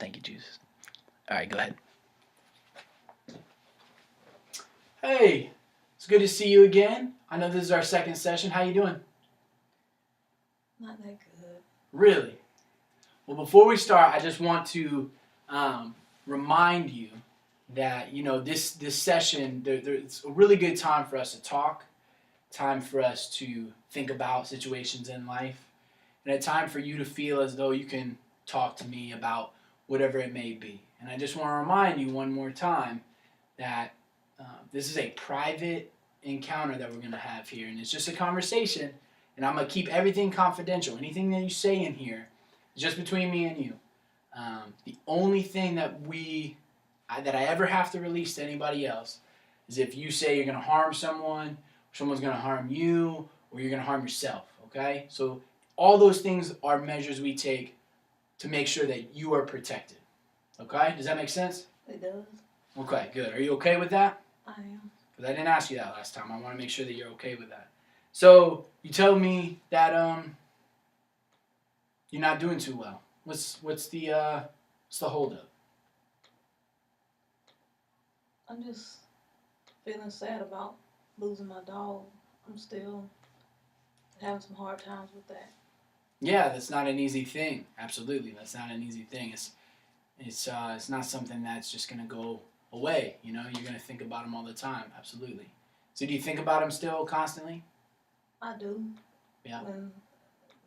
Thank you, Jesus. All right, go ahead. Hey, it's good to see you again. I know this is our second session. How you doing? Not that good. Really? Well, before we start, I just want to remind you that this session it's a really good time for us to talk, time for us to think about situations in life, and a time for you to feel as though you can talk to me about whatever it may be. And I just want to remind you one more time that this is a private encounter that we're going to have here, and it's just a conversation, and I'm going to keep everything confidential. Anything that you say in here is just between me and you. The only thing that I ever have to release to anybody else is if you say you're going to harm someone, or someone's going to harm you, or you're going to harm yourself, okay? So all those things are measures we take to make sure that you are protected, okay? Does that make sense? It does. Okay, good. Are you okay with that? I am. Because I didn't ask you that last time. I want to make sure that you're okay with that. So you told me that you're not doing too well. What's the holdup? I'm just feeling sad about losing my dog. I'm still having some hard times with that. Yeah, that's not an easy thing. Absolutely, that's not an easy thing. It's not something that's just gonna go away. You know, you're gonna think about him all the time. Absolutely. So do you think about him still constantly? I do. Yeah.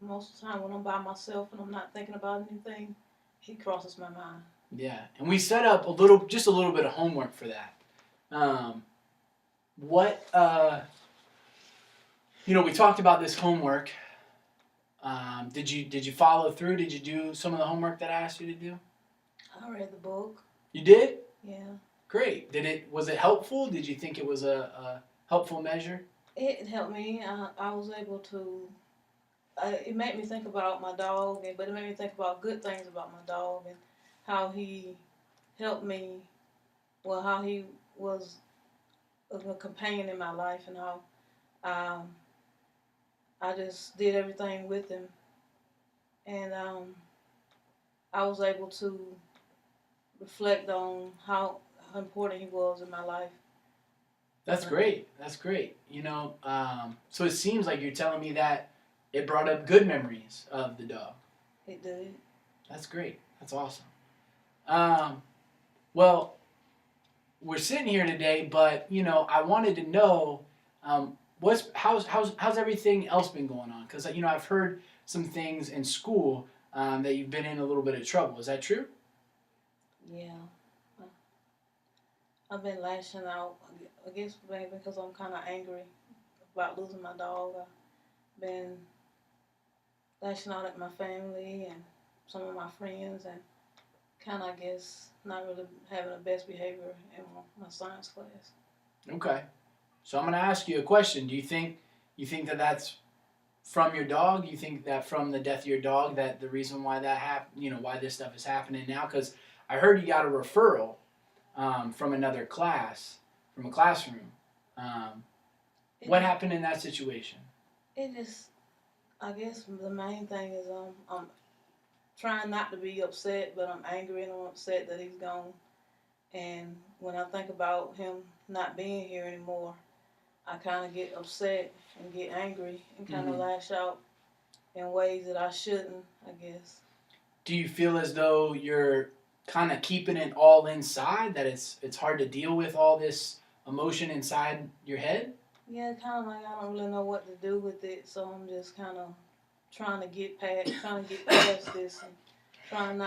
Most of the time when I'm by myself and I'm not thinking about anything, he crosses my mind. Yeah, and we set up just a little bit of homework for that. We talked about this homework. Did you follow through? Did you do some of the homework that I asked you to do? I read the book. You did? Yeah. Great. Was it helpful? Did you think it was a helpful measure? It helped me. I was able to. It made me think about my dog, but it made me think about good things about my dog and how he helped me. Well, how he was a companion in my life, and how I just did everything with him, and I was able to reflect on how important he was in my life. That's great. That's great. So it seems like you're telling me that it brought up good memories of the dog. It did. That's great. That's awesome. Well, we're sitting here today, but I wanted to know how's everything else been going on? Because I've heard some things in school that you've been in a little bit of trouble. Is that true? Yeah. I've been lashing out. I guess maybe because I'm kind of angry about losing my dog. I've been lashing out at my family and some of my friends, and kind of, I guess, not really having the best behavior in my science class. Okay. So I'm going to ask you a question. Do you think that that's from your dog? You think that from the death of your dog that the reason why that happened, why this stuff is happening now? Because I heard you got a referral from another class, from a classroom. What happened in that situation? I guess the main thing is I'm trying not to be upset, but I'm angry and I'm upset that he's gone. And when I think about him not being here anymore, I kind of get upset and get angry and kind of lash out in ways that I shouldn't, I guess. Do you feel as though you're kind of keeping it all inside, that it's hard to deal with all this emotion inside your head? Yeah, kind of like I don't really know what to do with it, so I'm just kind of trying to get past this, and trying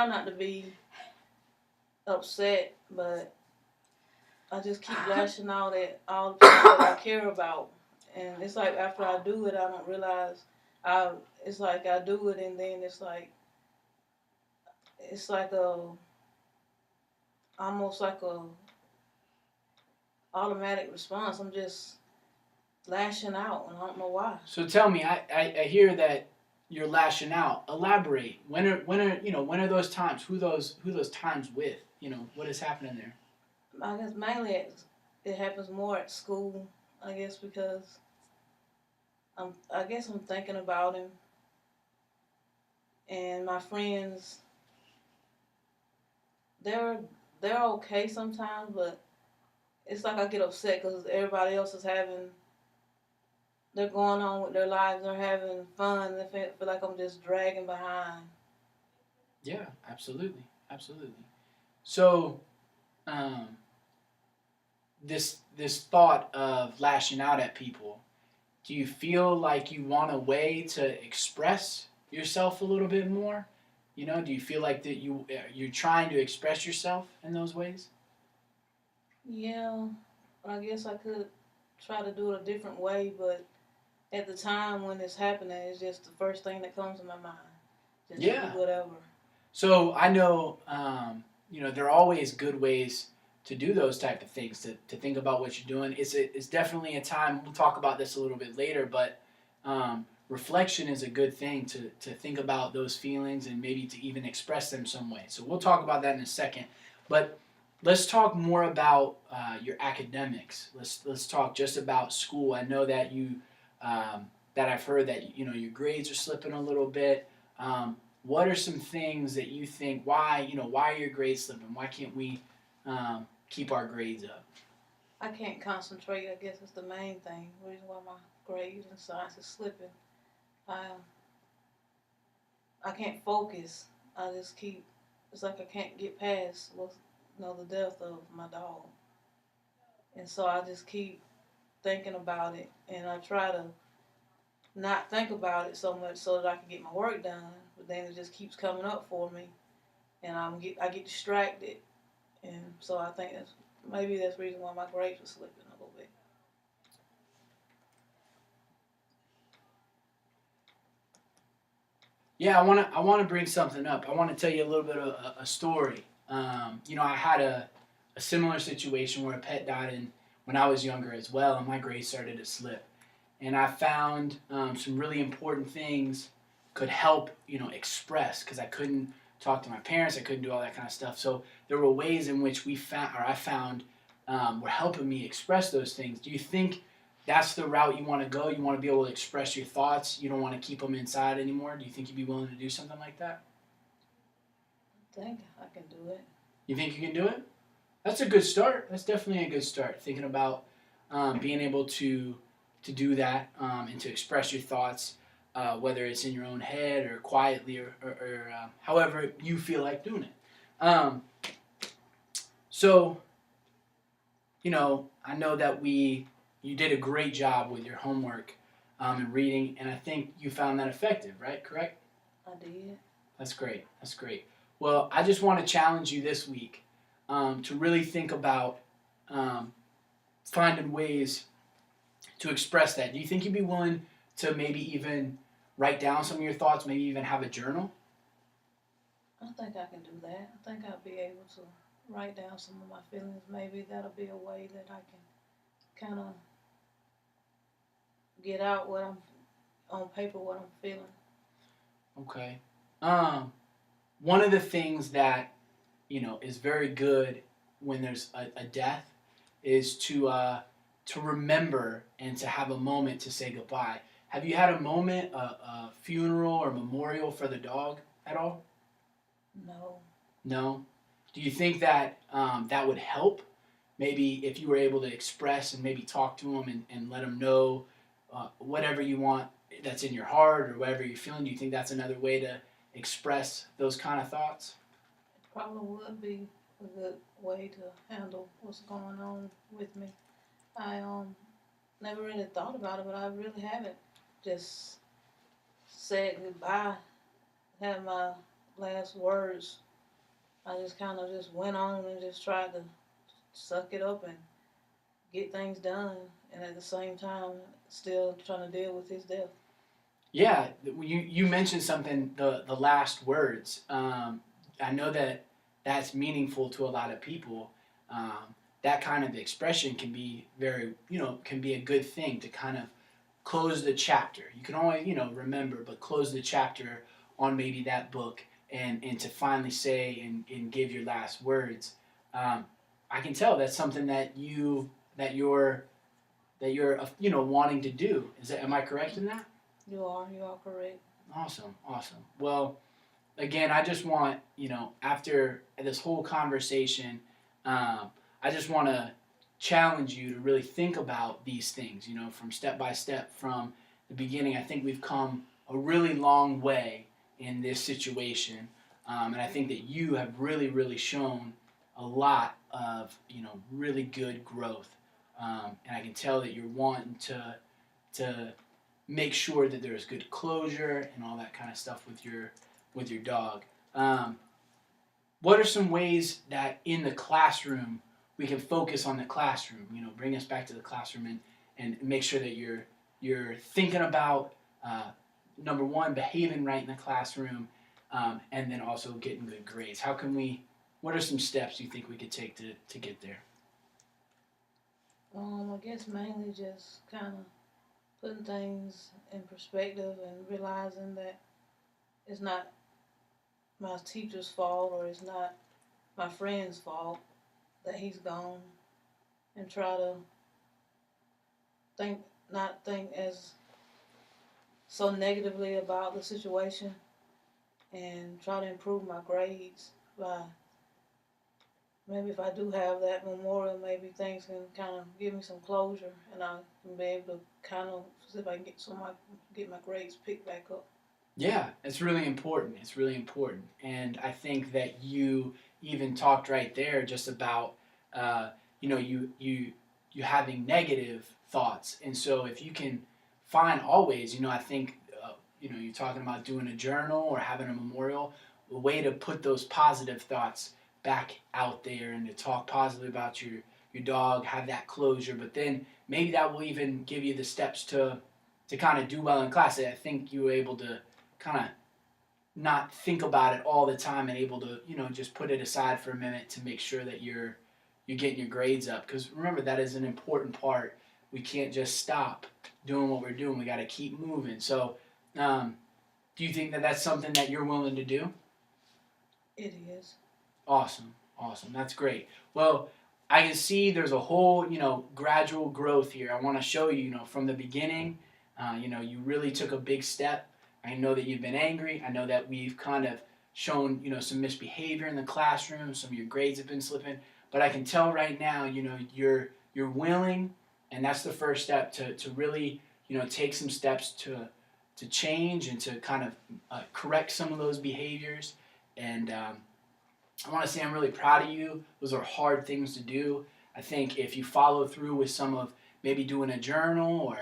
not to be upset, but I just keep lashing out at all the people that I care about, and it's like after I do it, I don't realize it's like I do it, and then it's like almost like a automatic response. I'm just lashing out, and I don't know why. So tell me, I hear that you're lashing out. Elaborate. When are those times? Who those times with? What is happening there? I guess mainly it happens more at school. I guess because I'm thinking about him, and my friends they're they're okay sometimes, but it's like I get upset because everybody else is having, they're going on with their lives, they're having fun, and I feel like I'm just dragging behind. Yeah, absolutely, absolutely. So, um, this thought of lashing out at people, do you feel like you want a way to express yourself a little bit more? You know, do you feel like that you're trying to express yourself in those ways? Yeah, I guess I could try to do it a different way, but at the time when it's happening, it's just the first thing that comes to my mind. Just do Yeah. whatever. So I know, there are always good ways to do those type of things. To think about what you're doing. It's definitely a time. We'll talk about this a little bit later, but reflection is a good thing to think about those feelings and maybe to even express them some way. So we'll talk about that in a second. But let's talk more about your academics. Let's talk just about school. I know that that I've heard that your grades are slipping a little bit. What are some things that you think, why are your grades slipping? Why can't we keep our grades up? I can't concentrate. I guess it's the main thing. The reason why my grades and science is slipping. I I can't focus. I just keep. It's like I can't get past the death of my dog, and so I just keep thinking about it, and I try to not think about it so much so that I can get my work done. But then it just keeps coming up for me, and I get distracted, and so I think that's the reason why my grades are slipping a little bit. Yeah, I wanna bring something up. I want to tell you a little bit of a story. I had a similar situation where a pet died when I was younger as well, and my grades started to slip. And I found some really important things could help express because I couldn't talk to my parents, I couldn't do all that kind of stuff. So there were ways in which I found were helping me express those things. Do you think that's the route you want to go? You want to be able to express your thoughts. You don't want to keep them inside anymore. Do you think you'd be willing to do something like that? I think I can do it. You think you can do it? That's a good start. That's definitely a good start. Thinking about being able to do that and to express your thoughts, whether it's in your own head or quietly or however you feel like doing it. Um, so, I know that you did a great job with your homework and reading, and I think you found that effective, right? Correct? I did. That's great. That's great. Well, I just want to challenge you this week to really think about um, finding ways to express that. Do you think you'd be willing to maybe even write down some of your thoughts, maybe even have a journal? I think I can do that. I think I'll be able to write down some of my feelings. Maybe that'll be a way that I can kind of get out what I'm on paper, what I'm feeling. Okay. Um, One of the things that is very good when there's a death is to remember and to have a moment to say goodbye. Have you had a moment, a funeral or memorial for the dog at all? No, No. Do you think that that would help? Maybe if you were able to express and maybe talk to them and let them know whatever you want that's in your heart or whatever you're feeling. Do you think that's another way to express those kind of thoughts? it probably would be a good way to handle what's going on with me. I never really thought about it, but I really haven't just said goodbye, had my last words. I just kind of just went on and just tried to suck it up and get things done, and at the same time, still trying to deal with his death. Yeah, you mentioned something, the last words. I know that that's meaningful to a lot of people. That kind of expression can be can be a good thing to kind of close the chapter. You can always, remember, but close the chapter on maybe that book and to finally say and give your last words. Um, I can tell that's something that you're wanting to do. Am I correct in that? You are correct. Awesome, awesome. Well, again, I just want, after this whole conversation, I just want to challenge you to really think about these things, from step by step from the beginning. I think we've come a really long way in this situation. And I think that you have really, really shown a lot of, really good growth. And I can tell that you're wanting to make sure that there's good closure and all that kind of stuff with your dog. What are some ways that in the classroom we can focus on the classroom? Bring us back to the classroom and make sure that you're thinking about number one, behaving right in the classroom, and then also getting good grades. What are some steps you think we could take to get there? I guess mainly just kind of putting things in perspective and realizing that it's not my teacher's fault or it's not my friend's fault that he's gone, and try to not think as so negatively about the situation, and try to improve my grades by maybe if I do have that memorial, maybe things can kind of give me some closure, and I can be able to kind of see if I can get my grades picked back up. Yeah, it's really important. It's really important, and I think that you even talked right there just about you having negative thoughts, and so if you can find always, I think you're talking about doing a journal or having a memorial, a way to put those positive thoughts back out there and to talk positively about your dog, have that closure, but then maybe that will even give you the steps to kind of do well in class. I think you were able to kind of not think about it all the time and able to just put it aside for a minute to make sure that you're getting your grades up, because remember, that is an important part. We can't just stop doing what we're doing. We got to keep moving. So do you think that that's something that you're willing to do? It is. Awesome. That's great. Well, I can see there's a whole gradual growth here. I want to show you from the beginning, you really took a big step. I know that you've been angry. I know that we've kind of shown some misbehavior in the classroom. Some of your grades have been slipping, but I can tell right now you're willing, and that's the first step to really take some steps to change and to kind of correct some of those behaviors. And I want to say I'm really proud of you. Those are hard things to do. I think if you follow through with some of maybe doing a journal or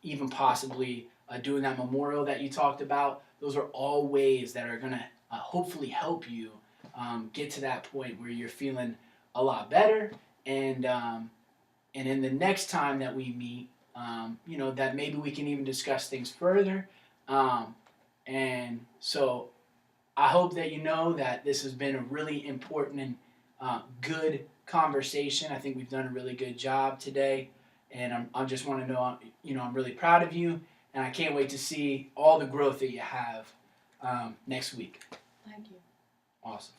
even possibly doing that memorial that you talked about, those are all ways that are going to hopefully help you get to that point where you're feeling a lot better. And in the next time that we meet, that maybe we can even discuss things further. And so I hope that you know that this has been a really important and good conversation. I think we've done a really good job today, and I just want to know, I'm really proud of you, and I can't wait to see all the growth that you have next week. Thank you. Awesome.